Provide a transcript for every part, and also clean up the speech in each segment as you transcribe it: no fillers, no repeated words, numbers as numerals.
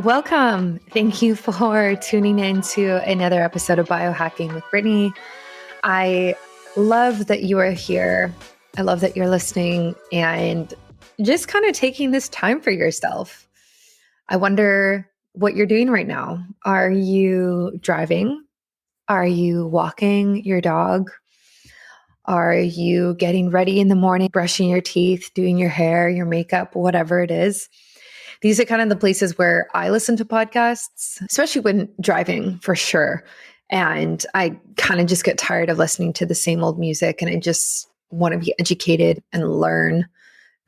Welcome. Thank you for tuning in to another episode of Biohacking with Brittany. I love that you are here. I love that you're listening and just kind of taking this time for yourself. I wonder what you're doing right now. Are you driving? Are you walking your dog? Are you getting ready in the morning, brushing your teeth, doing your hair, your makeup, whatever it is? These are kind of the places where I listen to podcasts, especially when driving for sure. And I kind of just get tired of listening to the same old music and I just want to be educated and learn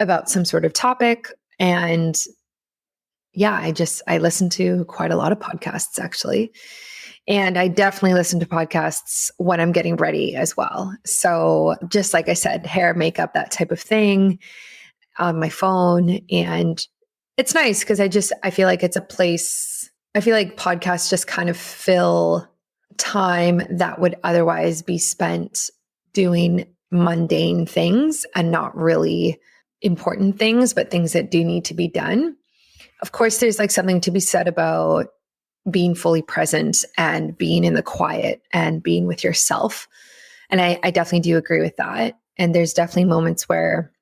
about some sort of topic. And yeah, I listen to quite a lot of podcasts actually. And I definitely listen to podcasts when I'm getting ready as well. So just like I said, hair, makeup, that type of thing on my phone. And it's nice because I feel like it's a place, I feel like podcasts just kind of fill time that would otherwise be spent doing mundane things and not really important things, but things that do need to be done. Of course, there's like something to be said about being fully present and being in the quiet and being with yourself. And I definitely do agree with that. And there's definitely moments where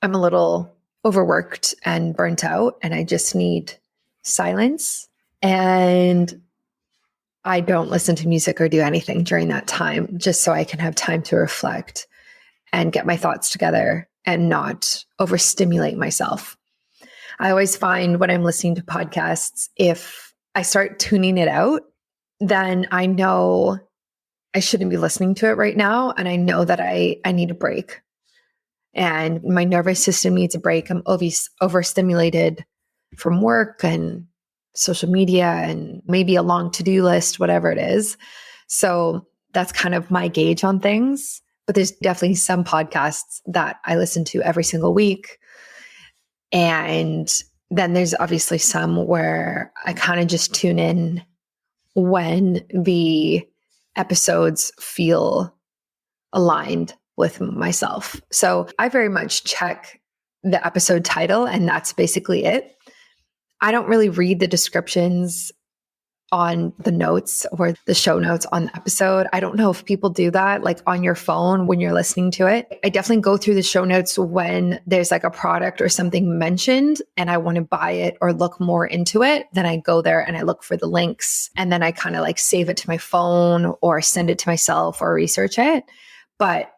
I'm a little overworked and burnt out and I just need silence. And I don't listen to music or do anything during that time, just so I can have time to reflect and get my thoughts together and not overstimulate myself. I always find when I'm listening to podcasts, if I start tuning it out, then I know I shouldn't be listening to it right now. And I know that I need a break. And my nervous system needs a break. I'm overstimulated from work and social media and maybe a long to-do list, whatever it is. So that's kind of my gauge on things. But there's definitely some podcasts that I listen to every single week. And then there's obviously some where I kind of just tune in when the episodes feel aligned with myself. So I very much check the episode title and that's basically it. I don't really read the descriptions on the notes or the show notes on the episode. I don't know if people do that like on your phone when you're listening to it. I definitely go through the show notes when there's like a product or something mentioned and I want to buy it or look more into it. Then I go there and I look for the links and then I kind of like save it to my phone or send it to myself or research it. But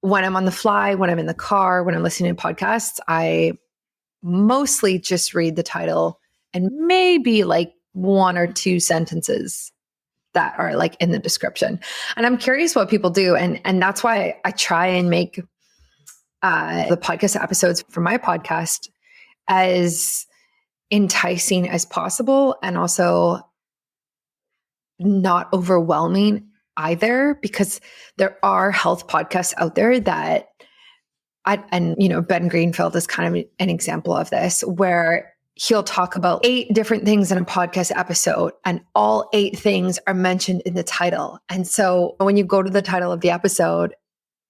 when I'm on the fly, when I'm in the car, when I'm listening to podcasts, I mostly just read the title and maybe like one or two sentences that are like in the description. And I'm curious what people do. And that's why I try and make the podcast episodes for my podcast as enticing as possible and also not overwhelming either, because there are health podcasts out there that Ben Greenfield is kind of an example of this, where he'll talk about 8 different things in a podcast episode and all 8 things are mentioned in the title. And so when you go to the title of the episode,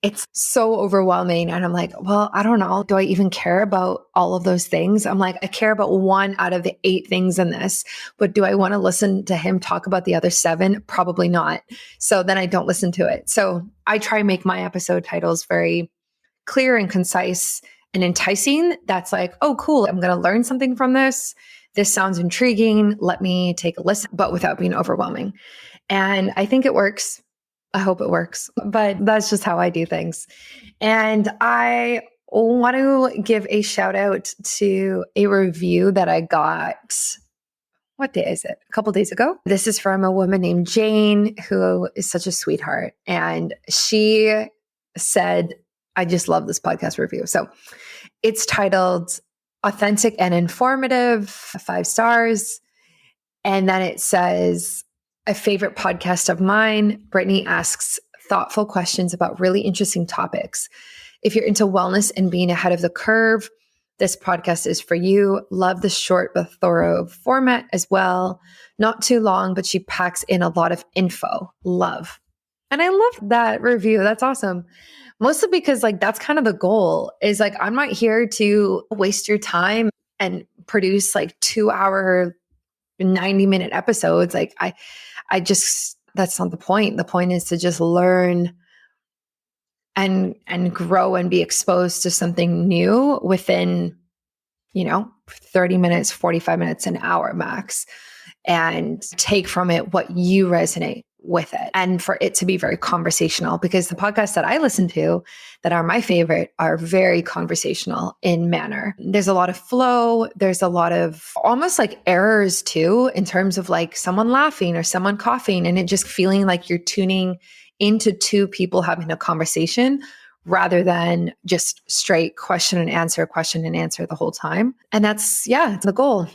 it's so overwhelming. And I'm like, well, I don't know. Do I even care about all of those things? I'm like, I care about 1 out of the 8 things in this, but do I want to listen to him talk about the other 7? Probably not. So then I don't listen to it. So I try and make my episode titles very clear and concise and enticing. That's like, oh, cool. I'm going to learn something from this. This sounds intriguing. Let me take a listen, but without being overwhelming. And I think it works. I hope it works, but that's just how I do things. And I want to give a shout out to a review that I got. What day is it? A couple days ago. This is from a woman named Jane, who is such a sweetheart. And she said, I just love this podcast review. So it's titled Authentic and Informative, 5 stars. And then it says, a favorite podcast of mine. Brittany asks thoughtful questions about really interesting topics. If you're into wellness and being ahead of the curve, this podcast is for you. Love the short but thorough format as well. Not too long, but she packs in a lot of info. Love. And I love that review. That's awesome. Mostly because like that's kind of the goal is like, I'm not here to waste your time and produce like 2-hour 90-minute episodes. Like I just, that's not the point. The point is to just learn and grow and be exposed to something new within, 30 minutes, 45 minutes, an hour max, and take from it what you resonate with it. And for it to be very conversational, because the podcasts that I listen to that are my favorite are very conversational in manner. There's a lot of flow. There's a lot of almost like errors too, in terms of like someone laughing or someone coughing, and it just feeling like you're tuning into two people having a conversation rather than just straight question and answer the whole time. And that's, it's the goal.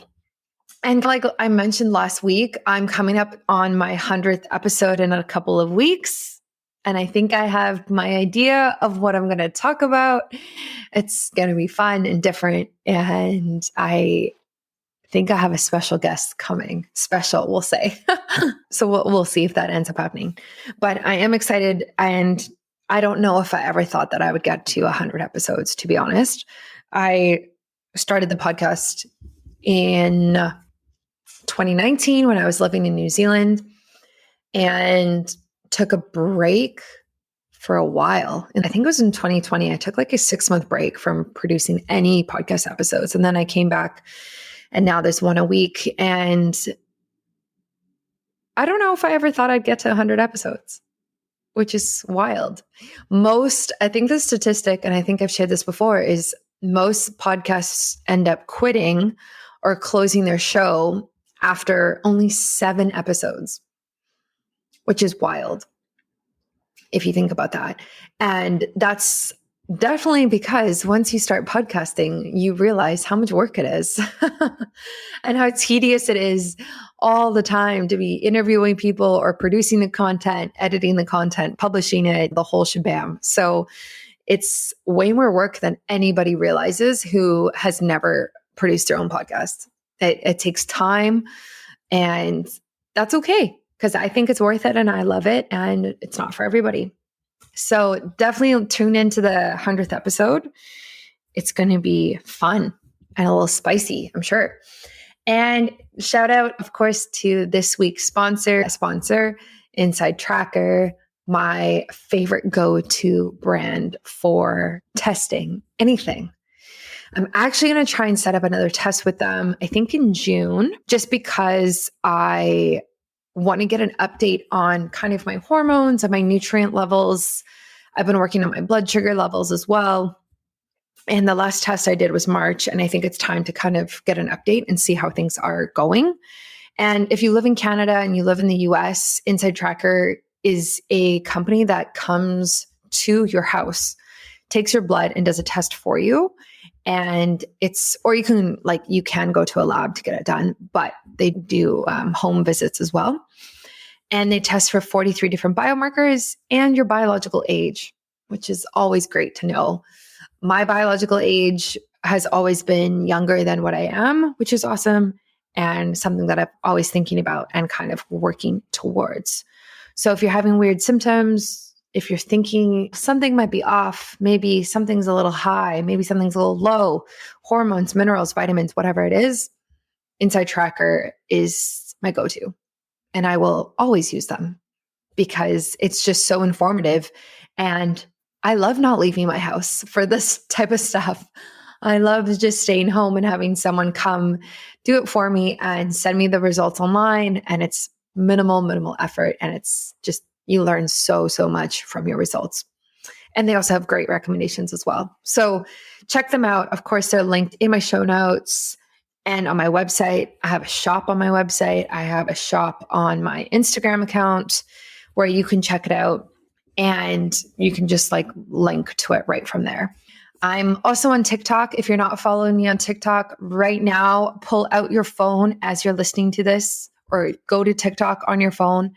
And like I mentioned last week, I'm coming up on my 100th episode in a couple of weeks. And I think I have my idea of what I'm going to talk about. It's going to be fun and different. And I think I have a special guest coming. Special, we'll say. So we'll see if that ends up happening. But I am excited. And I don't know if I ever thought that I would get to 100 episodes, to be honest. I started the podcast in 2019 when I was living in New Zealand and took a break for a while. And I think it was in 2020, I took like a 6-month break from producing any podcast episodes. And then I came back and now there's one a week. And I don't know if I ever thought I'd get to 100 episodes, which is wild. I think the statistic, and I think I've shared this before, is most podcasts end up quitting or closing their show after only 7 episodes, which is wild if you think about that. And that's definitely because once you start podcasting, you realize how much work it is and how tedious it is all the time to be interviewing people or producing the content, editing the content, publishing it, the whole shabam. So it's way more work than anybody realizes who has never produced their own podcast. It takes time, and that's okay because I think it's worth it and I love it, and it's not for everybody. So definitely tune into the 100th episode. It's going to be fun and a little spicy, I'm sure. And shout out, of course, to this week's sponsor, Inside Tracker, my favorite go-to brand for testing anything. I'm actually going to try and set up another test with them, I think in June, just because I want to get an update on kind of my hormones and my nutrient levels. I've been working on my blood sugar levels as well. And the last test I did was March, and I think it's time to kind of get an update and see how things are going. And if you live in Canada and you live in the US, Inside Tracker is a company that comes to your house, takes your blood and does a test for you. And you can go to a lab to get it done, but they do home visits as well. And they test for 43 different biomarkers and your biological age, which is always great to know. My biological age has always been younger than what I am, which is awesome, and something that I'm always thinking about and kind of working towards. So if you're having weird symptoms, if you're thinking something might be off, maybe something's a little high, maybe something's a little low, hormones, minerals, vitamins, whatever it is, Inside Tracker is my go-to. And I will always use them because it's just so informative. And I love not leaving my house for this type of stuff. I love just staying home and having someone come do it for me and send me the results online. And it's minimal effort. And it's just, you learn so much from your results. And they also have great recommendations as well. So check them out. Of course, they're linked in my show notes and on my website. I have a shop on my website. I have a shop on my Instagram account where you can check it out and you can just link to it right from there. I'm also on TikTok. If you're not following me on TikTok right now, pull out your phone as you're listening to this or go to TikTok on your phone.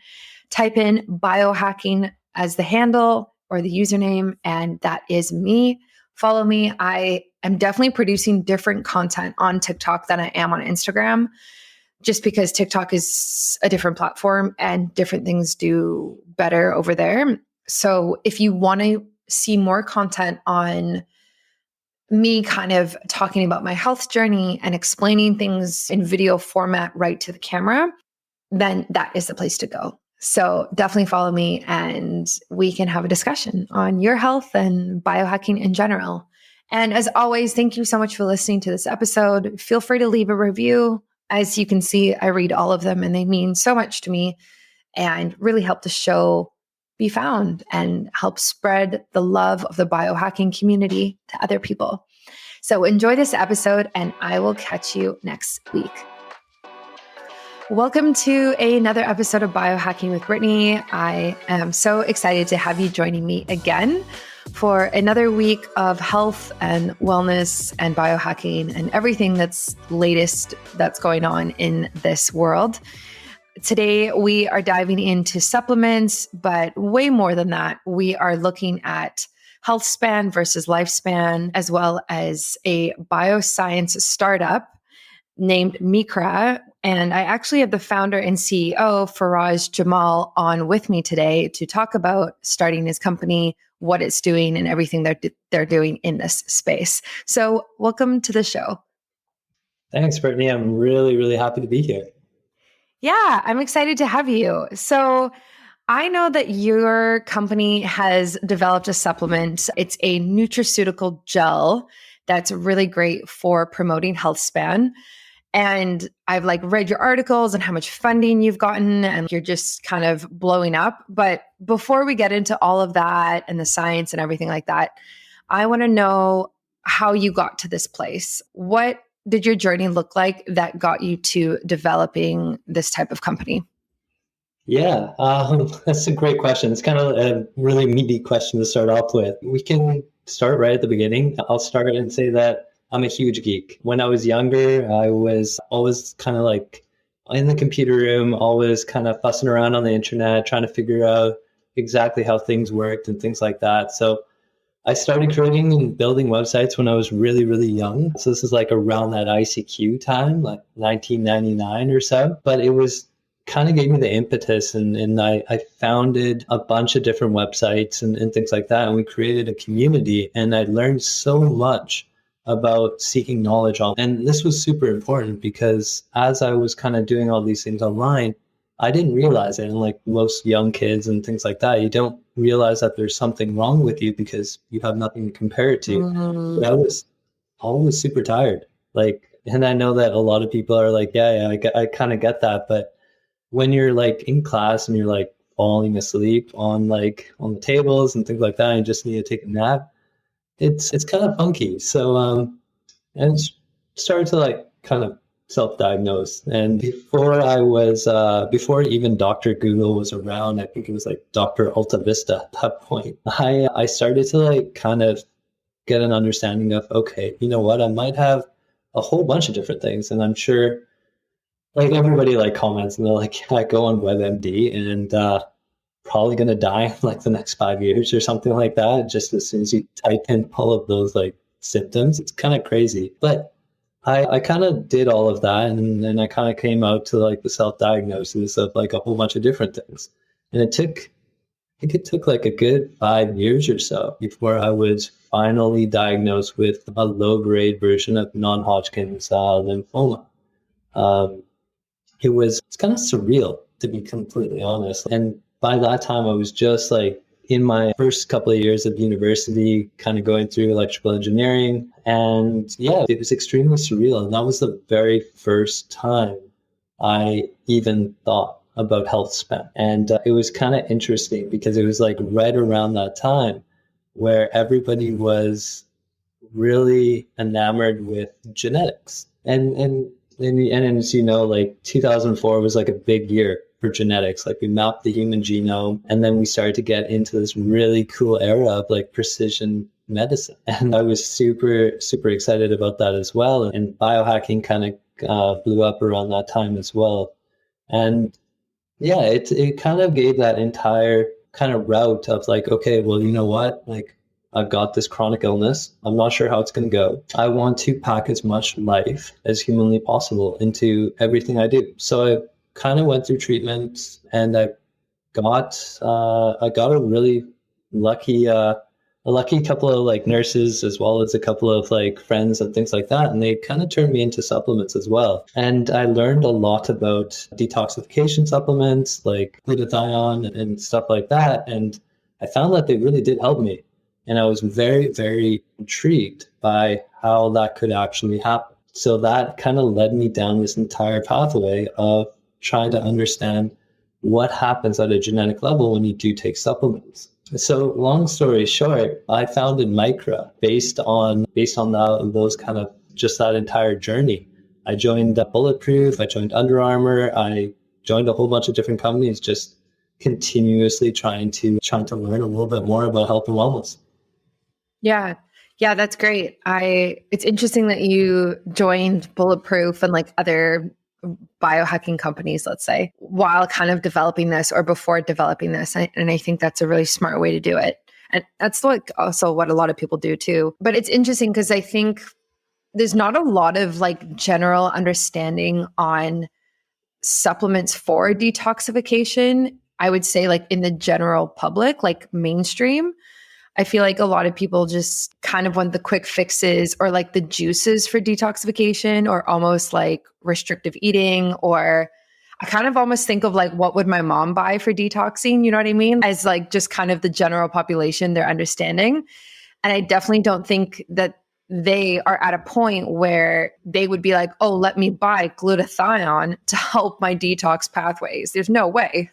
Type in biohacking as the handle or the username, and that is me. Follow me. I am definitely producing different content on TikTok than I am on Instagram, just because TikTok is a different platform and different things do better over there. So if you want to see more content on me kind of talking about my health journey and explaining things in video format right to the camera, then that is the place to go. So definitely follow me and we can have a discussion on your health and biohacking in general. And as always, thank you so much for listening to this episode. Feel free to leave a review. As you can see, I read all of them and they mean so much to me and really help the show be found and help spread the love of the biohacking community to other people. So enjoy this episode and I will catch you next week. Welcome to another episode of Biohacking with Brittany. I am so excited to have you joining me again for another week of health and wellness and biohacking and everything that's latest that's going on in this world. Today, we are diving into supplements, but way more than that, we are looking at health span versus lifespan, as well as a bioscience startup named Mikra. And I actually have the founder and CEO, Faraaz Jamal, on with me today to talk about starting his company, what it's doing, and everything they're doing in this space. So welcome to the show. Thanks, Brittany. I'm really, really happy to be here. Yeah, I'm excited to have you. So I know that your company has developed a supplement. It's a nutraceutical gel that's really great for promoting health span. And I've read your articles and how much funding you've gotten and you're just kind of blowing up. But before we get into all of that and the science and everything like that, I want to know how you got to this place. What did your journey look like that got you to developing this type of company? Yeah, that's a great question. It's kind of a really meaty question to start off with. We can start right at the beginning. I'll start and say that I'm a huge geek. When I was younger, I was always kind of in the computer room, always kind of fussing around on the internet, trying to figure out exactly how things worked and things like that. So I started creating and building websites when I was really, really young. So this is around that ICQ time, 1999 or so. But it was kind of gave me the impetus and I founded a bunch of different websites and things like that. And we created a community and I learned so much about seeking knowledge. And this was super important because as I was kind of doing all these things online, I didn't realize it. And like most young kids and things like that, you don't realize that there's something wrong with you because you have nothing to compare it to. But I was always super tired. And I know that a lot of people are like, yeah, I kind of get that. But when you're in class and you're falling asleep on the tables and things like that, and you just need to take a nap, it's kind of funky. So and started to kind of self-diagnose. And before even Dr. Google was around, I think it was Dr. Alta Vista at that point, I started to kind of get an understanding of, okay, you know what, I might have a whole bunch of different things. And I'm sure everybody comments and they're I go on WebMD and probably going to die in the next 5 years or something like that. Just as soon as you type in all of those symptoms, it's kind of crazy. But I kind of did all of that. And then I kind of came out to the self-diagnosis of a whole bunch of different things. And it took a good 5 years or so before I was finally diagnosed with a low-grade version of non-Hodgkin's lymphoma. It's kind of surreal, to be completely honest. And by that time, I was just in my first couple of years of university, kind of going through electrical engineering. And yeah, it was extremely surreal. And that was the very first time I even thought about health span. And it was kind of interesting because it was right around that time where everybody was really enamored with genetics. And as you know, 2004 was a big year for genetics. We mapped the human genome, and then we started to get into this really cool era of precision medicine. And I was super, super excited about that as well. And biohacking kind of blew up around that time as well. And yeah, it kind of gave that entire kind of route of okay, well, you know what? I've got this chronic illness. I'm not sure how it's going to go. I want to pack as much life as humanly possible into everything I do. So I kind of went through treatment, and I got a really lucky a lucky couple of like nurses as well as a couple of like friends and things like that. And they kind of turned me into supplements as well. And I learned a lot about detoxification supplements like glutathione and stuff like that. And I found that they really did help me. And I was very, very intrigued by how that could actually happen. So that kind of led me down this entire pathway of trying to understand what happens at a genetic level when you do take supplements. So long story short, I founded Mikra based on those kind of just that entire journey. I joined Bulletproof, I joined Under Armour, I joined a whole bunch of different companies, just continuously trying to learn a little bit more about health and wellness. Yeah. Yeah, that's great. It's interesting that you joined Bulletproof and like other biohacking companies, let's say, while kind of developing this or before developing this. And I think that's a really smart way to do it. And that's like also what a lot of people do too. But it's interesting because I think there's not a lot of like general understanding on supplements for detoxification. I would say like in the general public, like mainstream. I feel like a lot of people just kind of want the quick fixes or like the juices for detoxification or almost like restrictive eating, or I kind of almost think of like, what would my mom buy for detoxing? You know what I mean? As like just kind of the general population, their understanding. And I definitely don't think that they are at a point where they would be like, oh, let me buy glutathione to help my detox pathways. There's no way.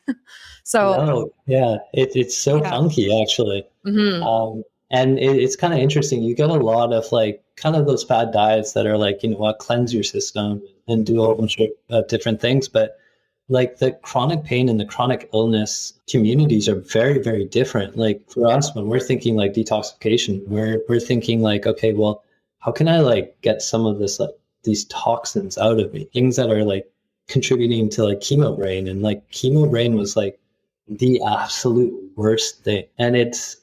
So, no, yeah, it's so funky actually. Mm-hmm. And it's kind of interesting. You get a lot of like kind of those fad diets that are like, you know what, cleanse your system and do a whole bunch of different things. But like the chronic pain and the chronic illness communities are very, very different. Like for us, when we're thinking like detoxification, we're thinking like, okay, well, how can I like get some of this, like these toxins out of me, things that are like contributing to like chemo-brain. And like chemo-brain was like the absolute worst thing. And it's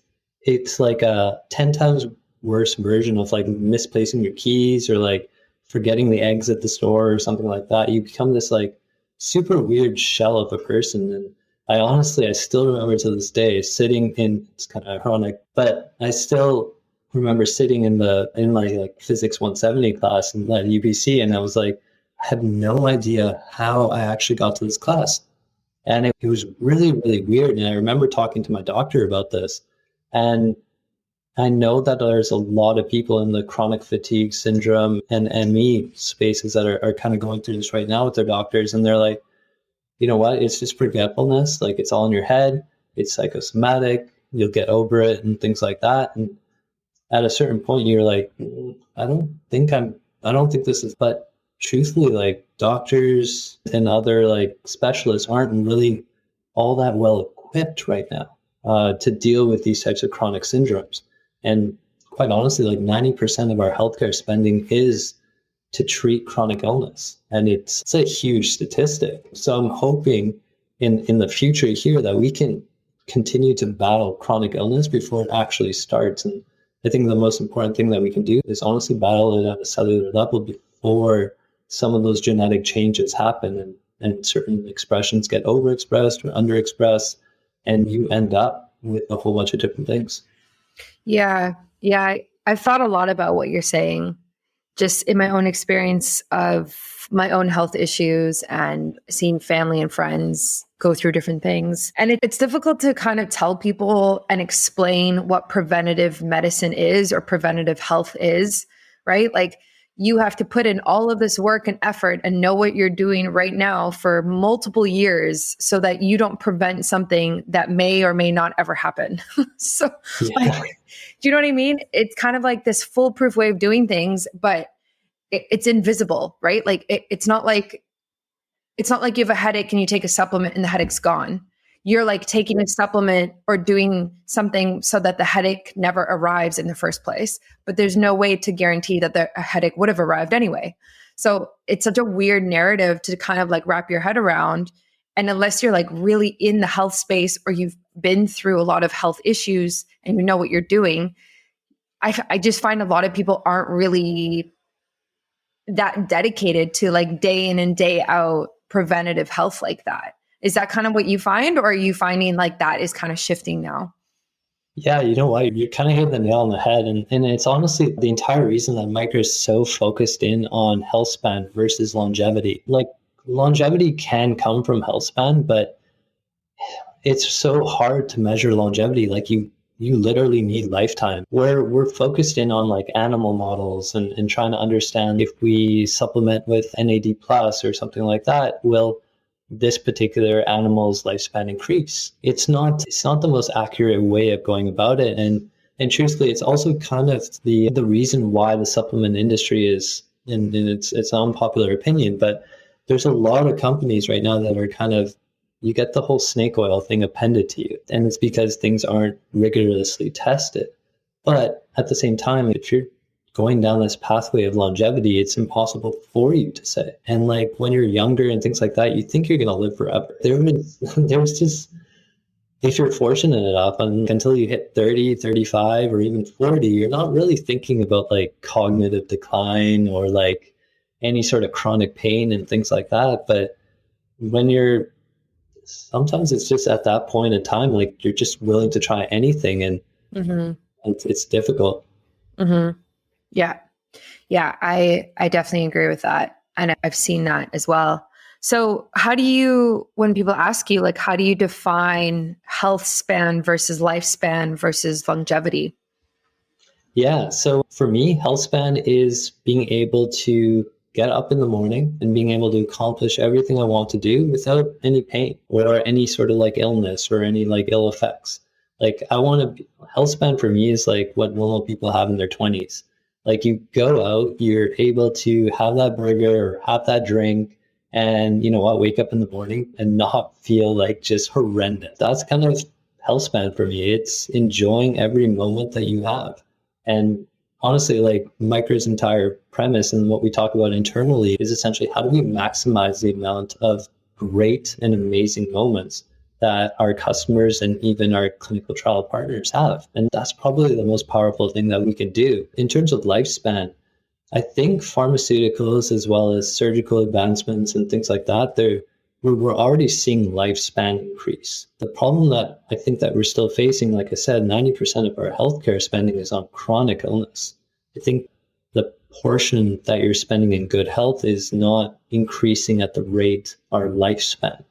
like a 10 times worse version of like misplacing your keys or like forgetting the eggs at the store or something like that. You become this like super weird shell of a person. And I still remember to this day sitting in, it's kind of ironic, but I still remember sitting in my like physics 170 class in UBC. And I was like, I had no idea how I actually got to this class. And it was really, really weird. And I remember talking to my doctor about this. And I know that there's a lot of people in the chronic fatigue syndrome and ME spaces that are kind of going through this right now with their doctors. And they're like, you know what? It's just forgetfulness. Like it's all in your head. It's psychosomatic. You'll get over it and things like that. And at a certain point, you're like, I don't think this is, but truthfully, like doctors and other like specialists aren't really all that well equipped right now to deal with these types of chronic syndromes. And quite honestly, like 90% of our healthcare spending is to treat chronic illness. And it's a huge statistic. So I'm hoping in the future here that we can continue to battle chronic illness before it actually starts. And I think the most important thing that we can do is honestly battle it at a cellular level before some of those genetic changes happen and certain expressions get overexpressed or underexpressed, and you end up with a whole bunch of different things. Yeah. Yeah. I've thought a lot about what you're saying, just in my own experience of my own health issues and seeing family and friends go through different things. And it's difficult to kind of tell people and explain what preventative medicine is or preventative health is, right? Like you have to put in all of this work and effort and know what you're doing right now for multiple years so that you don't prevent something that may or may not ever happen. So like, do you know what I mean? It's kind of like this foolproof way of doing things, but it's invisible, right? Like it's not like you have a headache and you take a supplement and the headache's gone. You're like taking a supplement or doing something so that the headache never arrives in the first place. But there's no way to guarantee that the headache would have arrived anyway. So it's such a weird narrative to kind of like wrap your head around. And unless you're like really in the health space or you've been through a lot of health issues and you know what you're doing, I just find a lot of people aren't really that dedicated to like day in and day out preventative health like that. Is that kind of what you find, or are you finding like that is kind of shifting now? Yeah, you know what? You're kind of hitting the nail on the head. And it's honestly the entire reason that Mikra is so focused in on health span versus longevity. Like longevity can come from health span, but it's so hard to measure longevity. Like you literally need lifetime. We're focused in on like animal models and trying to understand if we supplement with NAD plus or something like that, will this particular animal's lifespan increase? It's not the most accurate way of going about it. And truthfully, it's also kind of the reason why the supplement industry is in its unpopular opinion, but there's a lot of companies right now that are kind of, you get the whole snake oil thing appended to you. And it's because things aren't rigorously tested. But at the same time, if you're going down this pathway of longevity, it's impossible for you to say. And like when you're younger and things like that, you think you're going to live forever. There's just, if you're fortunate enough, until you hit 30, 35, or even 40, you're not really thinking about like cognitive decline or like any sort of chronic pain and things like that. But when you're, sometimes it's just at that point in time, like you're just willing to try anything, and Mm-hmm. it's difficult. Mm-hmm. Yeah. Yeah. I definitely agree with that. And I've seen that as well. So how do you, when people ask you, like, how do you define health span versus lifespan versus longevity? Yeah. So for me, health span is being able to get up in the morning and being able to accomplish everything I want to do without any pain or any sort of like illness or any like ill effects. Like I want to, health span for me is like what normal people have in their 20s. Like you go out, you're able to have that burger or have that drink, and you know what, wake up in the morning and not feel like just horrendous. That's kind of health span for me. It's enjoying every moment that you have. And honestly, like Mikra's entire premise and what we talk about internally is essentially how do we maximize the amount of great and amazing moments that our customers and even our clinical trial partners have. And that's probably the most powerful thing that we can do. In terms of lifespan, I think pharmaceuticals as well as surgical advancements and things like that, we're already seeing lifespan increase. The problem that I think that we're still facing, like I said, 90% of our healthcare spending is on chronic illness. I think the portion that you're spending in good health is not increasing at the rate our lifespan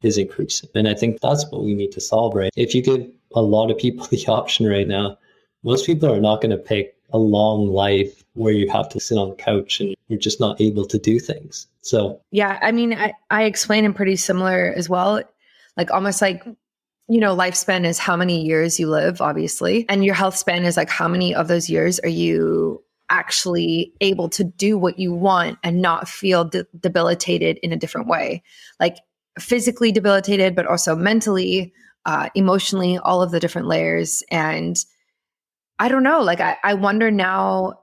is increasing. And I think that's what we need to solve, right? If you give a lot of people the option right now, most people are not going to pick a long life where you have to sit on the couch and you're just not able to do things. So Yeah. I mean, I explain it pretty similar as well. Like almost like, lifespan is how many years you live, obviously. And your health span is like how many of those years are you actually able to do what you want and not feel debilitated in a different way. Like physically debilitated, but also mentally, emotionally, all of the different layers. And I don't know, like I wonder now,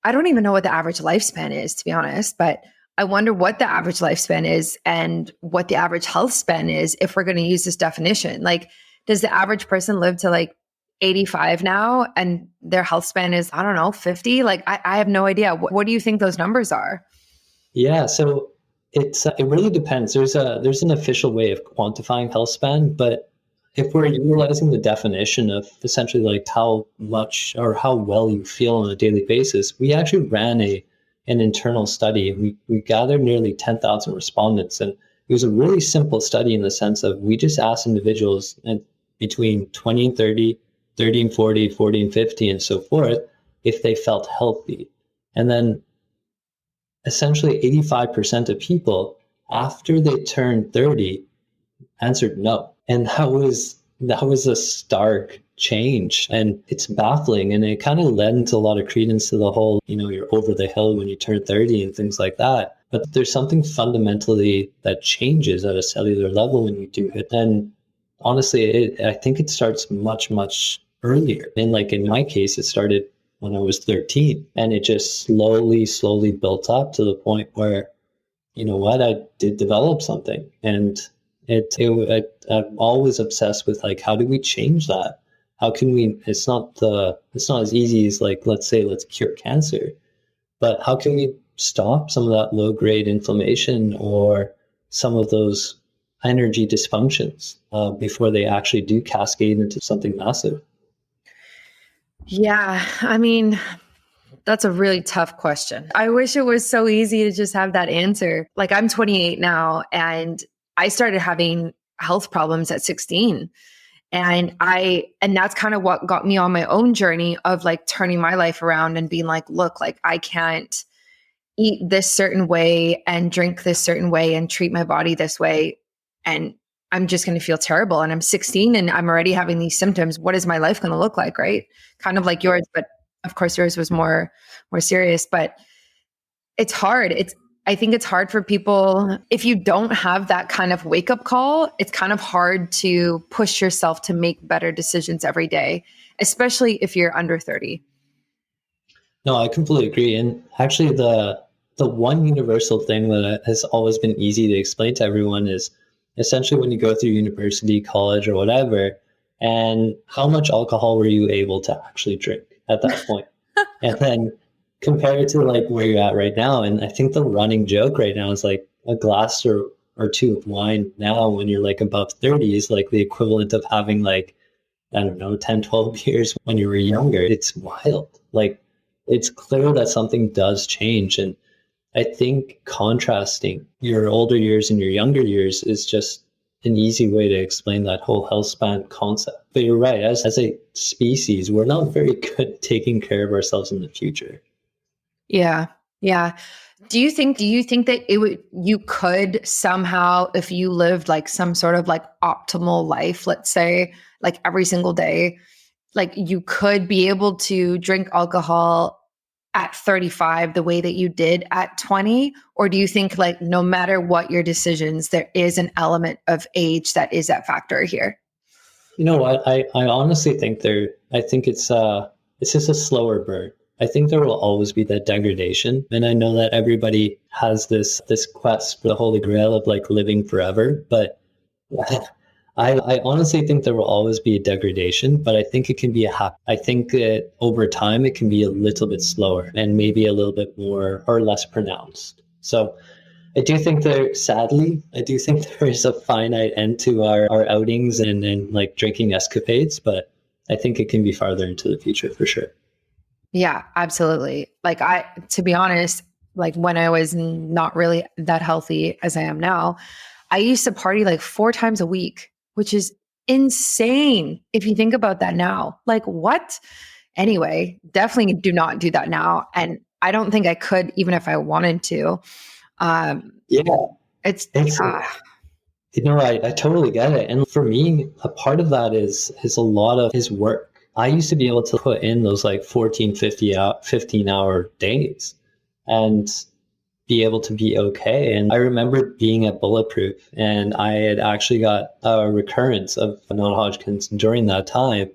I don't even know what the average lifespan is, to be honest, but I wonder what the average lifespan is and what the average health span is if we're going to use this definition. Like, does the average person live to like 85 now and their health span is, I don't know, 50? Like, I have no idea. What do you think those numbers are? yeah, so it really depends. There's an official way of quantifying health span, but if we're utilizing the definition of essentially like how much or how well you feel on a daily basis, we actually ran an internal study. We gathered nearly 10,000 respondents, and it was a really simple study in the sense of we just asked individuals between 20 and 30, 30 and 40, 40 and 50, and so forth, if they felt healthy. And then essentially 85% of people after they turned 30 answered no. And that was a stark change. And it's baffling. And it kind of lends a lot of credence to the whole, you're over the hill when you turn 30 and things like that. But there's something fundamentally that changes at a cellular level when you do it. And honestly, I think it starts much, much earlier. And like in my case, it started when I was 13, and it just slowly built up to the point where, you know what, I did develop something. And I'm always obsessed with like, how do we change that? How can we, it's not as easy as like, let's cure cancer, but how can we stop some of that low grade inflammation or some of those energy dysfunctions before they actually do cascade into something massive? Yeah. I mean, that's a really tough question. I wish it was so easy to just have that answer. Like I'm 28 now and I started having health problems at 16. And that's kind of what got me on my own journey of like turning my life around and being like, look, like I can't eat this certain way and drink this certain way and treat my body this way. And I'm just going to feel terrible. And I'm 16 and I'm already having these symptoms. What is my life going to look like? Right. Kind of like yours, but of course yours was more serious, but it's hard. I think it's hard for people. If you don't have that kind of wake up call, it's kind of hard to push yourself to make better decisions every day, especially if you're under 30. No, I completely agree. And actually, the one universal thing that has always been easy to explain to everyone is essentially when you go through university, college, or whatever, and how much alcohol were you able to actually drink at that point? And then compare it to like where you're at right now. And I think the running joke right now is like a glass or two of wine now when you're like above 30 is like the equivalent of having like, I don't know, 10, 12 years when you were younger. It's wild. Like it's clear that something does change. And I think contrasting your older years and your younger years is just an easy way to explain that whole health span concept. But you're right, as a species, we're not very good at taking care of ourselves in the future. Yeah. Yeah. Do you think that you could somehow, if you lived like some sort of like optimal life, let's say like every single day, like you could be able to drink alcohol at 35 the way that you did at 20? Or do you think like no matter what your decisions, there is an element of age that is that factor here? You know what? I honestly think I think it's just a slower burn. I think there will always be that degradation. And I know that everybody has this quest for the holy grail of like living forever, but I honestly think there will always be a degradation, but I think it can be I think that over time it can be a little bit slower and maybe a little bit more or less pronounced. So I do think sadly, I do think there is a finite end to our outings and like drinking escapades, but I think it can be farther into the future for sure. Yeah, absolutely. Like to be honest, like when I was not really that healthy as I am now, I used to party like 4 times a week, which is insane if you think about that now. Like what? Anyway, definitely do not do that now. And I don't think I could, even if I wanted to. Yeah, It's you know, I totally get it. And for me, a part of that is a lot of his work. I used to be able to put in those like 14, 15-hour days and be able to be okay. And I remember being at Bulletproof and I had actually got a recurrence of non-Hodgkin's during that time.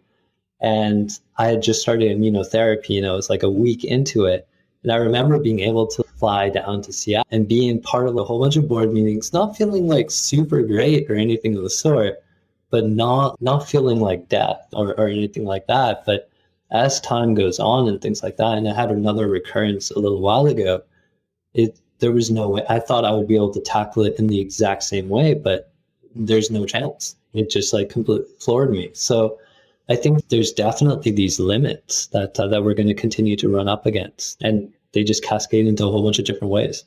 And I had just started immunotherapy and I was like a week into it. And I remember being able to fly down to Seattle and being part of a whole bunch of board meetings, not feeling like super great or anything of the sort, but not feeling like death or anything like that. But as time goes on and things like that, and I had another recurrence a little while ago, there was no way. I thought I would be able to tackle it in the exact same way, but there's no chance. It just like completely floored me. So I think there's definitely these limits that we're going to continue to run up against, and they just cascade into a whole bunch of different ways.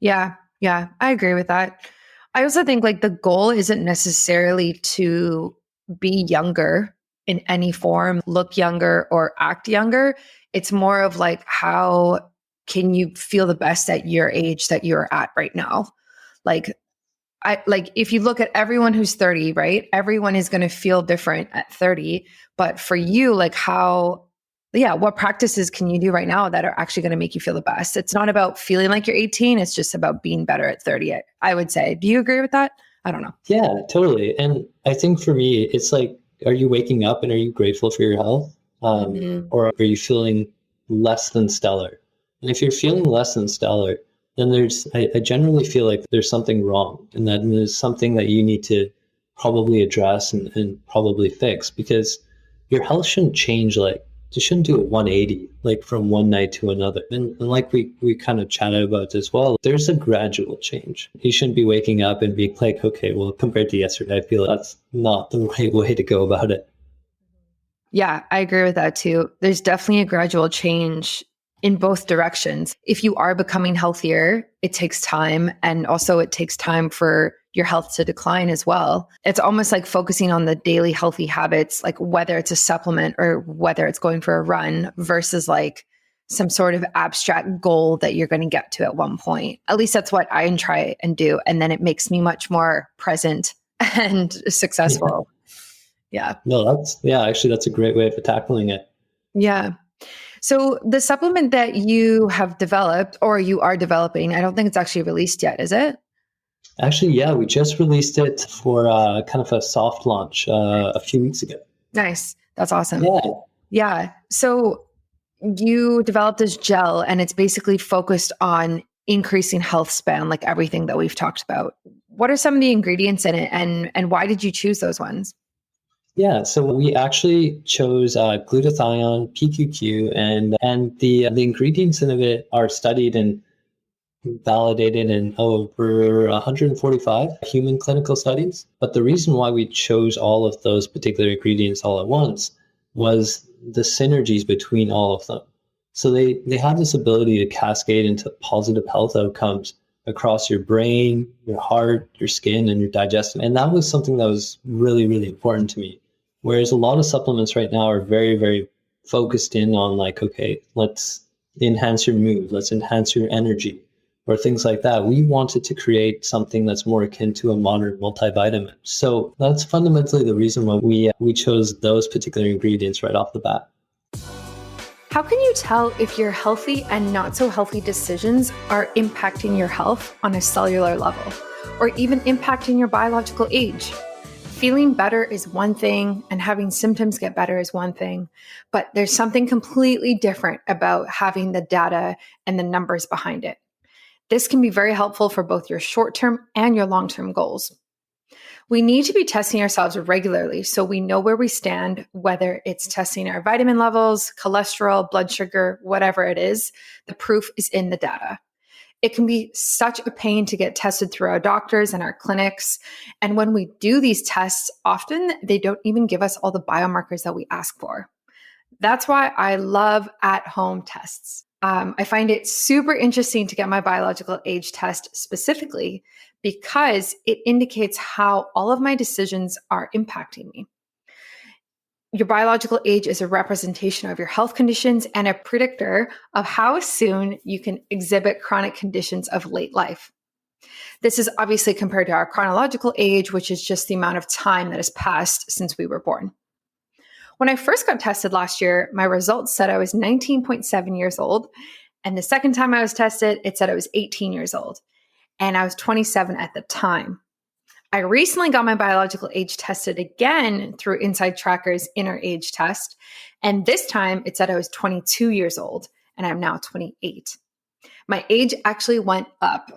Yeah, I agree with that. I also think like the goal isn't necessarily to be younger in any form, look younger or act younger. It's more of like how can you feel the best at your age that you're at right now? Like if you look at everyone who's 30, right? Everyone is going to feel different at 30, but for you like what practices can you do right now that are actually going to make you feel the best? It's not about feeling like you're 18. It's just about being better at 30, I would say. Do you agree with that? I don't know. Yeah, totally. And I think for me, it's like, are you waking up and are you grateful for your health? Or are you feeling less than stellar? And if you're feeling less than stellar, then I generally feel like there's something wrong and that there's something that you need to probably address and probably fix, because your health shouldn't change like, you shouldn't do a 180 like from one night to another. And like we kind of chatted about as well, there's a gradual change. You shouldn't be waking up and being like, okay, well, compared to yesterday, I feel that's not the right way to go about it. Yeah, I agree with that too. There's definitely a gradual change in both directions. If you are becoming healthier, it takes time. And also, it takes time for your health to decline as well. It's almost like focusing on the daily healthy habits, like whether it's a supplement or whether it's going for a run versus like some sort of abstract goal that you're going to get to at one point. At least that's what I try and do. And then it makes me much more present and Yeah. successful. Yeah. No, actually, that's a great way of tackling it. Yeah. So the supplement that you have developed or you are developing, I don't think it's actually released yet, is it? Actually, yeah, we just released it for kind of a soft launch a few weeks ago. Nice. That's awesome. Yeah. Yeah. So you developed this gel and it's basically focused on increasing health span, like everything that we've talked about. What are some of the ingredients in it and why did you choose those ones? Yeah, so we actually chose glutathione, PQQ, and the ingredients in it are studied and validated in over 145 human clinical studies. But the reason why we chose all of those particular ingredients all at once was the synergies between all of them. So they have this ability to cascade into positive health outcomes across your brain, your heart, your skin, and your digestion. And that was something that was really, really important to me. Whereas a lot of supplements right now are very, very focused in on like, okay, let's enhance your mood, let's enhance your energy, or things like that. We wanted to create something that's more akin to a modern multivitamin. So that's fundamentally the reason why we chose those particular ingredients right off the bat. How can you tell if your healthy and not so healthy decisions are impacting your health on a cellular level or even impacting your biological age? Feeling better is one thing and having symptoms get better is one thing, but there's something completely different about having the data and the numbers behind it. This can be very helpful for both your short-term and your long-term goals. We need to be testing ourselves regularly so we know where we stand, whether it's testing our vitamin levels, cholesterol, blood sugar, whatever it is. The proof is in the data. It can be such a pain to get tested through our doctors and our clinics. And when we do these tests, often they don't even give us all the biomarkers that we ask for. That's why I love at-home tests. I find it super interesting to get my biological age test specifically because it indicates how all of my decisions are impacting me. Your biological age is a representation of your health conditions and a predictor of how soon you can exhibit chronic conditions of late life. This is obviously compared to our chronological age, which is just the amount of time that has passed since we were born. When I first got tested last year, my results said I was 19.7 years old. And the second time I was tested, it said I was 18 years old. And I was 27 at the time. I recently got my biological age tested again through Inside Tracker's inner age test. And this time it said I was 22 years old and I'm now 28. My age actually went up.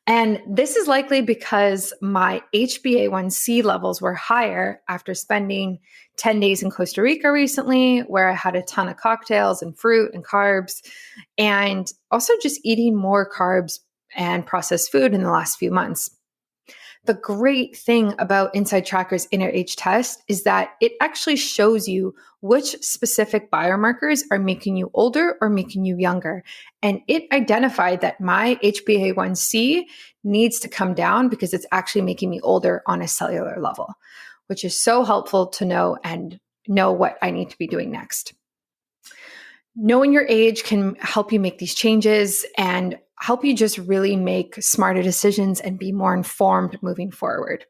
And this is likely because my HbA1c levels were higher after spending 10 days in Costa Rica recently, where I had a ton of cocktails and fruit and carbs, and also just eating more carbs and processed food in the last few months. The great thing about Inside Tracker's inner age test is that it actually shows you which specific biomarkers are making you older or making you younger. And it identified that my HbA1c needs to come down because it's actually making me older on a cellular level, which is so helpful to know and know what I need to be doing next. Knowing your age can help you make these changes and help you just really make smarter decisions and be more informed moving forward.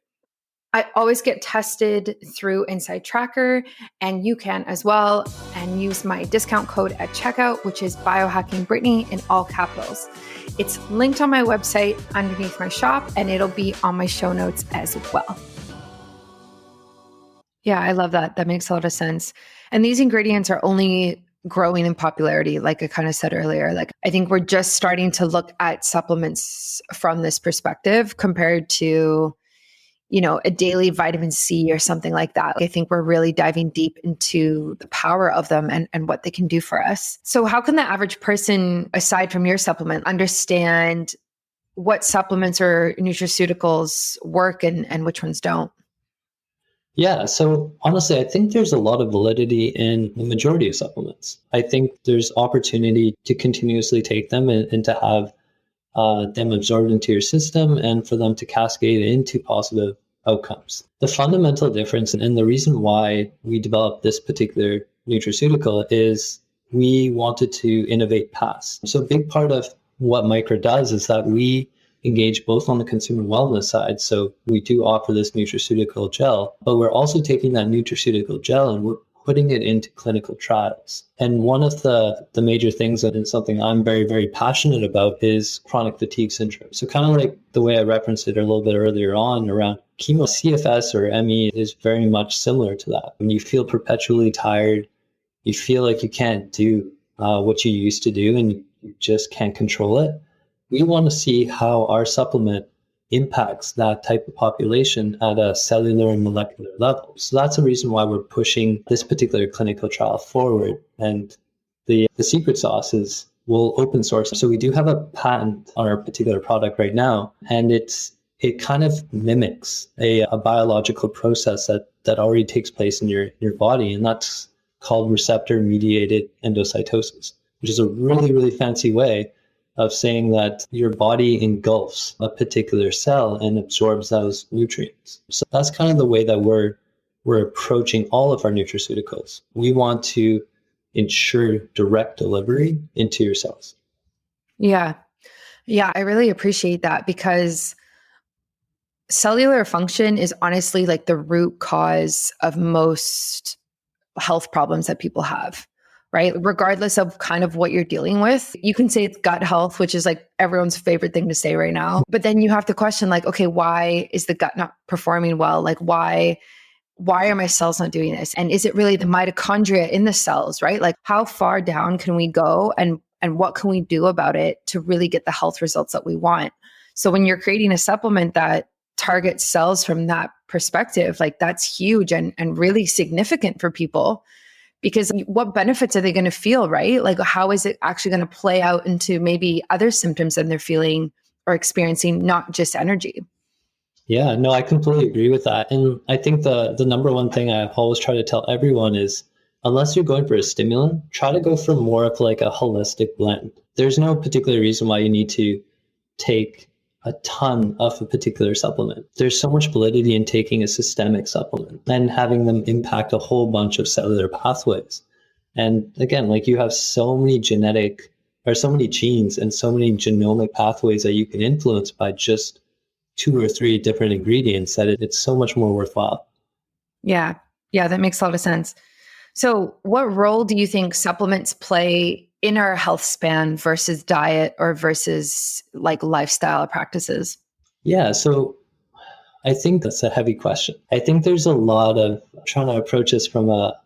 I always get tested through Inside Tracker, and you can as well, and use my discount code at checkout, which is biohackingbrittany in all capitals. It's linked on my website underneath my shop, and it'll be on my show notes as well. Yeah, I love that. That makes a lot of sense. And these ingredients are only growing in popularity, like I kind of said earlier. Like, I think we're just starting to look at supplements from this perspective compared to, a daily vitamin C or something like that. I think we're really diving deep into the power of them and what they can do for us. So how can the average person, aside from your supplement, understand what supplements or nutraceuticals work and which ones don't? Yeah, so honestly, I think there's a lot of validity in the majority of supplements. I think there's opportunity to continuously take them and to have them absorbed into your system and for them to cascade into positive outcomes. The fundamental difference and the reason why we developed this particular nutraceutical is we wanted to innovate past. So a big part of what Mikra does is that we engage both on the consumer wellness side. So we do offer this nutraceutical gel, but we're also taking that nutraceutical gel and we're putting it into clinical trials. And one of the major things, and something I'm very, very passionate about, is chronic fatigue syndrome. So kind of like the way I referenced it a little bit earlier on around chemo, CFS or ME is very much similar to that. When you feel perpetually tired, you feel like you can't do what you used to do and you just can't control it. We want to see how our supplement impacts that type of population at a cellular and molecular level. So that's the reason why we're pushing this particular clinical trial forward. And the secret sauce is we'll open source. So we do have a patent on our particular product right now, and it kind of mimics a biological process that already takes place in your body, and that's called receptor-mediated endocytosis, which is a really, really fancy way of saying that your body engulfs a particular cell and absorbs those nutrients. So that's kind of the way that we're approaching all of our nutraceuticals. We want to ensure direct delivery into your cells. Yeah. Yeah, I really appreciate that because cellular function is honestly like the root cause of most health problems that people have, right? Regardless of kind of what you're dealing with, you can say it's gut health, which is like everyone's favorite thing to say right now. But then you have to question like, okay, why is the gut not performing well? Like why are my cells not doing this? And is it really the mitochondria in the cells, right? Like how far down can we go and what can we do about it to really get the health results that we want? So when you're creating a supplement that targets cells from that perspective, like that's huge and really significant for people. Because what benefits are they going to feel, right? Like, how is it actually going to play out into maybe other symptoms that they're feeling or experiencing, not just energy? Yeah, no, I completely agree with that. And I think the number one thing I always try to tell everyone is, unless you're going for a stimulant, try to go for more of like a holistic blend. There's no particular reason why you need to take a ton of a particular supplement. There's so much validity in taking a systemic supplement and having them impact a whole bunch of cellular pathways. And again, like you have so many so many genes and so many genomic pathways that you can influence by just 2 or 3 different ingredients that it's so much more worthwhile. Yeah. Yeah, that makes a lot of sense. So what role do you think supplements play in our health span versus diet or versus like lifestyle practices? Yeah, so I think that's a heavy question. I think there's a lot of trying to approach this from a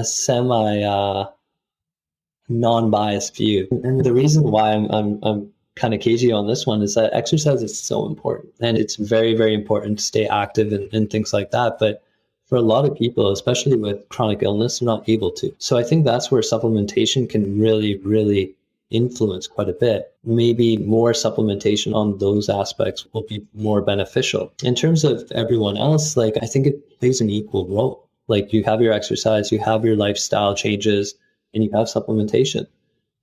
semi non-biased view. And the reason why I'm kind of cagey on this one is that exercise is so important, and it's very, very important to stay active and things like that. But for a lot of people, especially with chronic illness, they're not able to. So I think that's where supplementation can really, really influence quite a bit. Maybe more supplementation on those aspects will be more beneficial. In terms of everyone else, like I think it plays an equal role. Like you have your exercise, you have your lifestyle changes, and you have supplementation.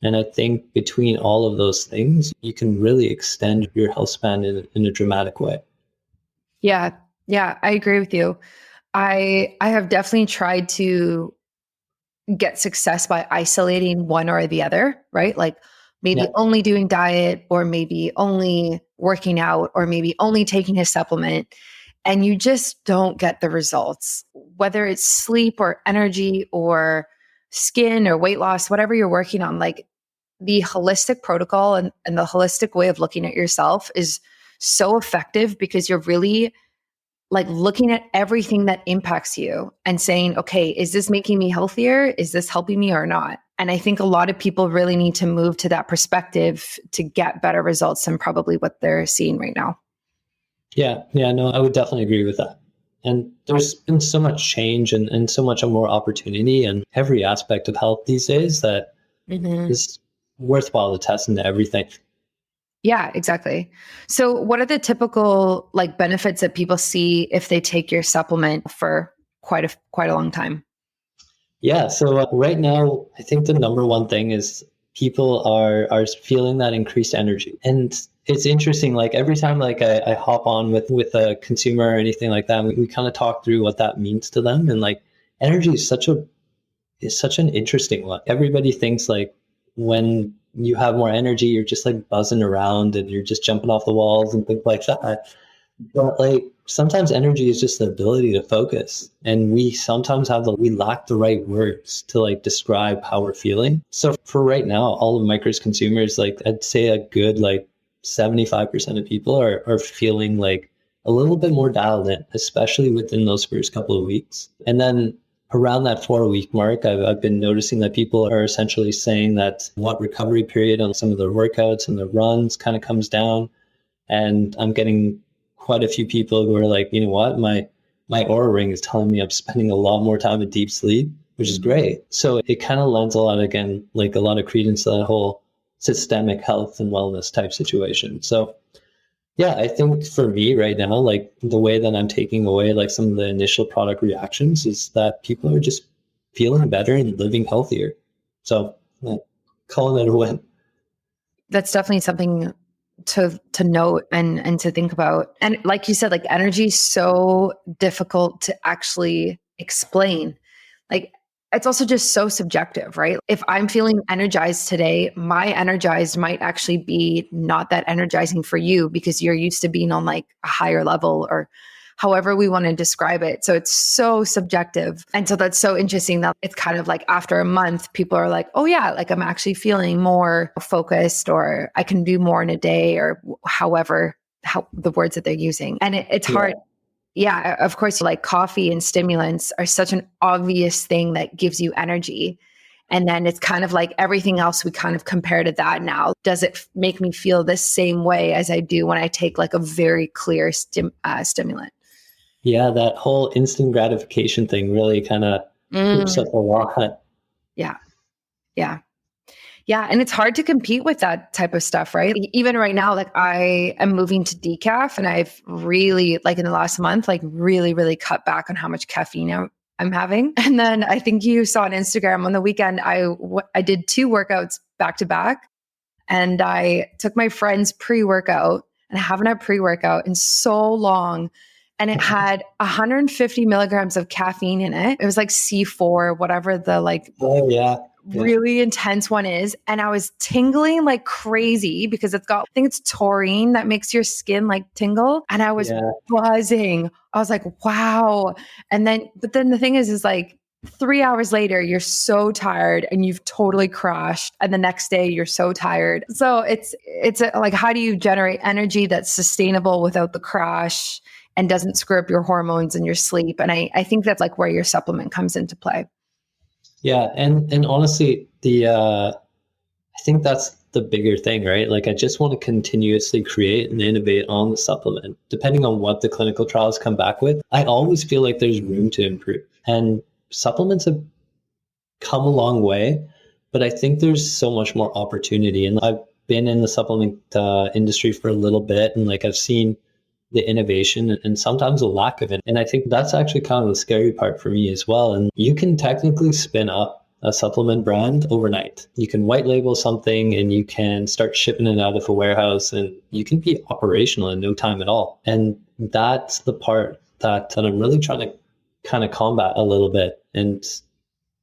And I think between all of those things, you can really extend your health span in a dramatic way. Yeah. Yeah, I agree with you. I have definitely tried to get success by isolating one or the other, right? Like maybe only doing diet or maybe only working out or maybe only taking a supplement. And you just don't get the results, whether it's sleep or energy or skin or weight loss, whatever you're working on. Like the holistic protocol and the holistic way of looking at yourself is so effective because you're really like looking at everything that impacts you and saying, okay, is this making me healthier? Is this helping me or not? And I think a lot of people really need to move to that perspective to get better results than probably what they're seeing right now. Yeah, no, I would definitely agree with that. And there's been so much change and so much more opportunity in every aspect of health these days that it's worthwhile to test into everything. Yeah, exactly. So what are the typical like benefits that people see if they take your supplement for quite a long time? Yeah. So right now, I think the number one thing is people are feeling that increased energy, and it's interesting. Like every time, like I hop on with a consumer or anything like that, we kind of talk through what that means to them, and like energy is such an interesting one. Everybody thinks like when you have more energy, you're just like buzzing around and you're just jumping off the walls and things like that. But like sometimes energy is just the ability to focus. And we sometimes we lack the right words to like describe how we're feeling. So for right now, all of Mikra's consumers, like I'd say a good like 75% of people are feeling like a little bit more dialed in, especially within those first couple of weeks. And then around that 4 week mark, I've been noticing that people are essentially saying that what recovery period on some of their workouts and their runs kind of comes down. And I'm getting quite a few people who are like, you know what, my aura ring is telling me I'm spending a lot more time in deep sleep, which is great. So it kind of lends a lot, again, like a lot of credence to that whole systemic health and wellness type situation. So yeah, I think for me right now, like the way that I'm taking away like some of the initial product reactions is that people are just feeling better and living healthier. So yeah, calling it a win. That's definitely something to note and to think about. And like you said, like energy is so difficult to actually explain. Like it's also just so subjective, right? If I'm feeling energized today, my energized might actually be not that energizing for you because you're used to being on like a higher level or however we want to describe it. So it's so subjective. And so that's so interesting that it's kind of like after a month, people are like, oh, yeah, like I'm actually feeling more focused or I can do more in a day or however, how the words that they're using. And it's Yeah. hard. Yeah, of course, like coffee and stimulants are such an obvious thing that gives you energy. And then it's kind of like everything else we kind of compare to that now. Does it make me feel the same way as I do when I take like a very clear stimulant? Yeah, that whole instant gratification thing really kind of trips Mm, up a lot. yeah. Yeah. Yeah. And it's hard to compete with that type of stuff, right? Even right now, like I am moving to decaf and I've really, like in the last month, like really, really cut back on how much caffeine I'm having. And then I think you saw on Instagram on the weekend, I did 2 workouts back to back and I took my friend's pre workout and I haven't had pre workout in so long. And it had 150 milligrams of caffeine in it. It was like C4, whatever the like Oh yeah, yeah, really intense one is. And I was tingling like crazy because it's got, I think it's taurine that makes your skin like tingle. And I was yeah, buzzing. I was like, wow. And then, but then the thing is like 3 hours later, you're so tired and you've totally crashed. And the next day you're so tired. So like, how do you generate energy that's sustainable without the crash and doesn't screw up your hormones and your sleep? And I think that's like where your supplement comes into play. yeah. And honestly, I think that's the bigger thing, right? Like I just want to continuously create and innovate on the supplement, depending on what the clinical trials come back with. I always feel like there's room to improve, and supplements have come a long way, but I think there's so much more opportunity. And I've been in the supplement industry for a little bit, and like I've seen the innovation and sometimes the lack of it. And I think that's actually kind of the scary part for me as well. And you can technically spin up a supplement brand overnight. You can white label something and you can start shipping it out of a warehouse and you can be operational in no time at all. And that's the part that I'm really trying to kind of combat a little bit, and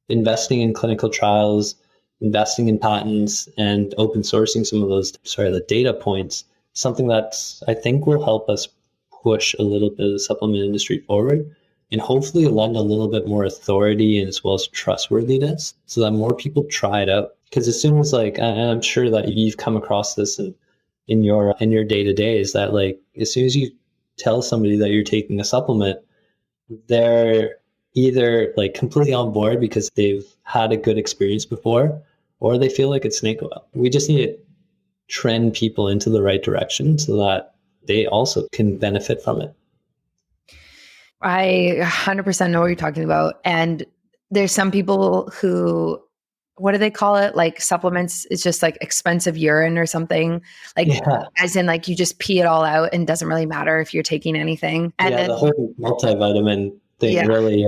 investing in clinical trials, investing in patents, and open sourcing some of the data points, something that I think will help us push a little bit of the supplement industry forward and hopefully lend a little bit more authority and as well as trustworthiness so that more people try it out. Because as soon as like, and I'm sure that you've come across this in your day to day, is that like as soon as you tell somebody that you're taking a supplement, they're either like completely on board because they've had a good experience before, or they feel like it's snake oil. We just need to trend people into the right direction so that they also can benefit from it. I 100% know what you're talking about. And there's some people who what do they call it? Like supplements is just like expensive urine or something. Like Yeah. as in like you just pee it all out and doesn't really matter if you're taking anything. And Yeah. then The whole multivitamin thing yeah. really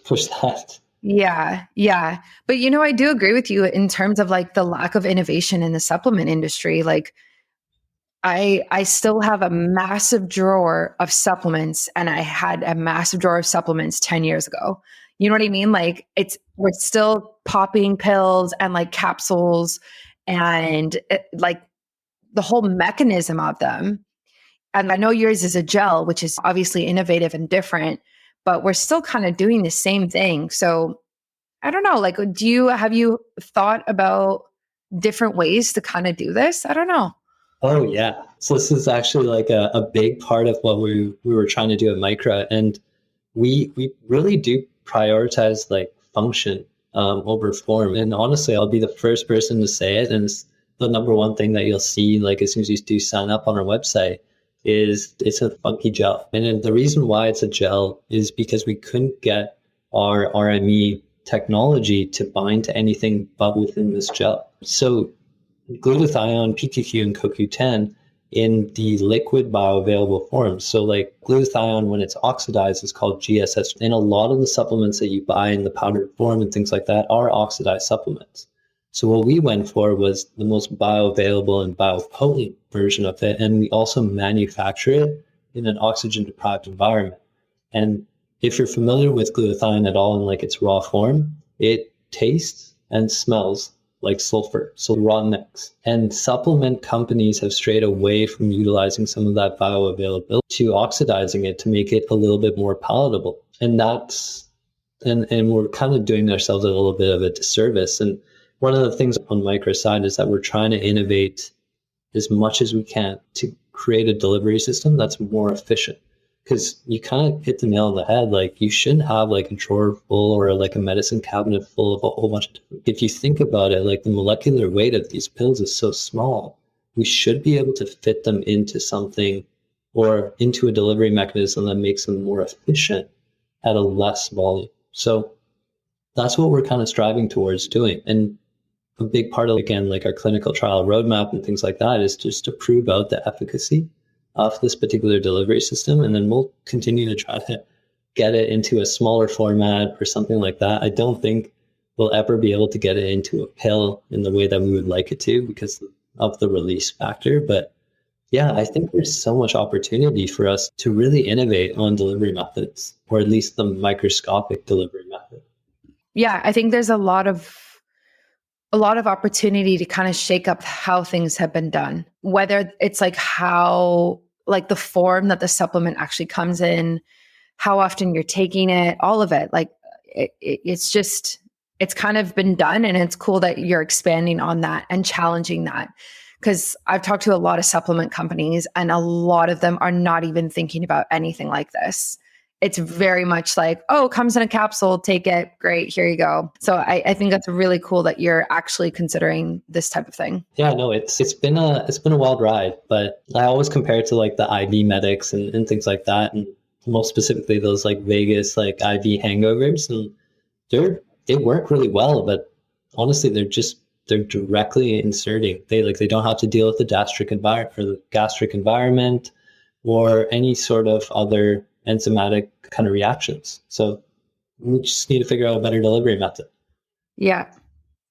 pushed that. Yeah. Yeah. But I do agree with you in terms of like the lack of innovation in the supplement industry. Like I still have a massive drawer of supplements and I had a massive drawer of supplements 10 years ago. You know what I mean? Like we're still popping pills and like capsules and like the whole mechanism of them. And I know yours is a gel, which is obviously innovative and different, but we're still kind of doing the same thing. So I don't know, like, have you thought about different ways to kind of do this? I don't know. Oh yeah. So this is actually like a big part of what we were trying to do at Mikra. And we really do prioritize like function over form. And honestly, I'll be the first person to say it. And it's the number one thing that you'll see like as soon as you do sign up on our website is it's a funky gel. And then the reason why it's a gel is because we couldn't get our RME technology to bind to anything but within this gel. So glutathione, PQQ, and CoQ10 in the liquid bioavailable form. So like glutathione, when it's oxidized, is called GSS. And a lot of the supplements that you buy in the powdered form and things like that are oxidized supplements. So what we went for was the most bioavailable and biopotent version of it. And we also manufacture it in an oxygen-deprived environment. And if you're familiar with glutathione at all in like its raw form, it tastes and smells like sulfur, so raw nicks. And supplement companies have strayed away from utilizing some of that bioavailability to oxidizing it to make it a little bit more palatable. And we're kind of doing ourselves a little bit of a disservice. And one of the things on Mikra side is that we're trying to innovate as much as we can to create a delivery system that's more efficient. Because you kind of hit the nail on the head. Like you shouldn't have like a drawer full or like a medicine cabinet full of a whole bunch of different. If you think about it, like the molecular weight of these pills is so small, we should be able to fit them into something or into a delivery mechanism that makes them more efficient at a less volume. So that's what we're kind of striving towards doing. And a big part of, again, like our clinical trial roadmap and things like that is just to prove out the efficacy of this particular delivery system. And then we'll continue to try to get it into a smaller format or something like that. I don't think we'll ever be able to get it into a pill in the way that we would like it to because of the release factor. But yeah, I think there's so much opportunity for us to really innovate on delivery methods, or at least the microscopic delivery method. Yeah, I think there's a lot of opportunity to kind of shake up how things have been done, whether it's like how, like the form that the supplement actually comes in, how often you're taking it, all of it. Like it's kind of been done, and it's cool that you're expanding on that and challenging that. Because I've talked to a lot of supplement companies and a lot of them are not even thinking about anything like this. It's very much like, oh, it comes in a capsule, take it, great, here you go. So I think that's really cool that you're actually considering this type of thing. Yeah, no, it's been a wild ride, but I always compare it to like the IV medics and things like that, and most specifically those like Vegas like IV hangovers, and they work really well, but honestly they're directly inserting. They don't have to deal with the gastric environment or any sort of other enzymatic kind of reactions. So we just need to figure out a better delivery method. Yeah.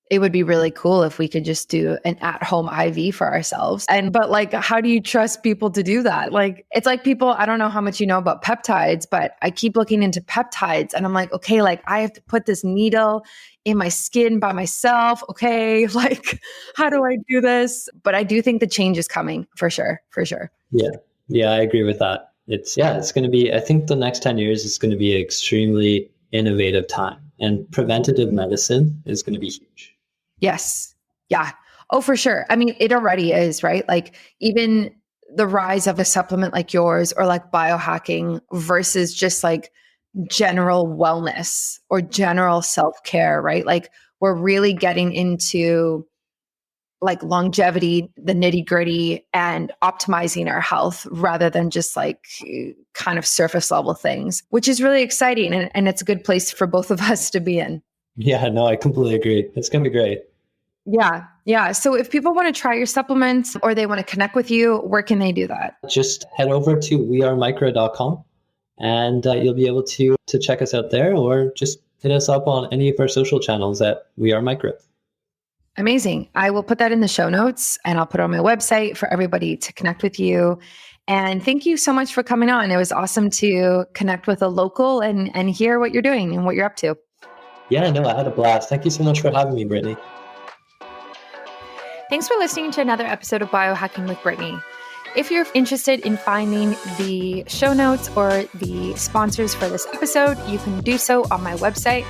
It would be really cool if we could just do an at-home IV for ourselves. But like, how do you trust people to do that? Like, it's like people, I don't know how much you know about peptides, but I keep looking into peptides and I'm like, okay, like I have to put this needle in my skin by myself. Okay. Like, how do I do this? But I do think the change is coming for sure. For sure. Yeah. Yeah, I agree with that. It's going to be, I think the next 10 years is going to be an extremely innovative time, and preventative medicine is going to be huge. Yes. Yeah. Oh, for sure. I mean, it already is, right? Like even the rise of a supplement like yours or like biohacking versus just like general wellness or general self-care, right? Like we're really getting into like longevity, the nitty-gritty, and optimizing our health rather than just like kind of surface level things, which is really exciting. And it's a good place for both of us to be in. Yeah, no, I completely agree. It's going to be great. Yeah. Yeah. So if people want to try your supplements or they want to connect with you, where can they do that? Just head over to wearemikra.com and you'll be able to check us out there, or just hit us up on any of our social channels at We Are Mikra. Amazing. I will put that in the show notes and I'll put it on my website for everybody to connect with you. And thank you so much for coming on. It was awesome to connect with a local and hear what you're doing and what you're up to. Yeah, no, I had a blast. Thank you so much for having me, Brittany. Thanks for listening to another episode of Biohacking with Brittany. If you're interested in finding the show notes or the sponsors for this episode, you can do so on my website,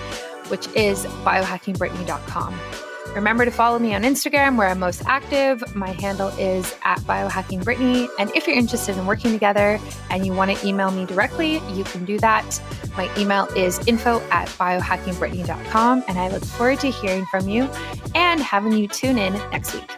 which is biohackingbrittany.com. Remember to follow me on Instagram, where I'm most active. My handle is @biohackingbrittany. And if you're interested in working together and you want to email me directly, you can do that. My email is info@biohackingbrittany.com. And I look forward to hearing from you and having you tune in next week.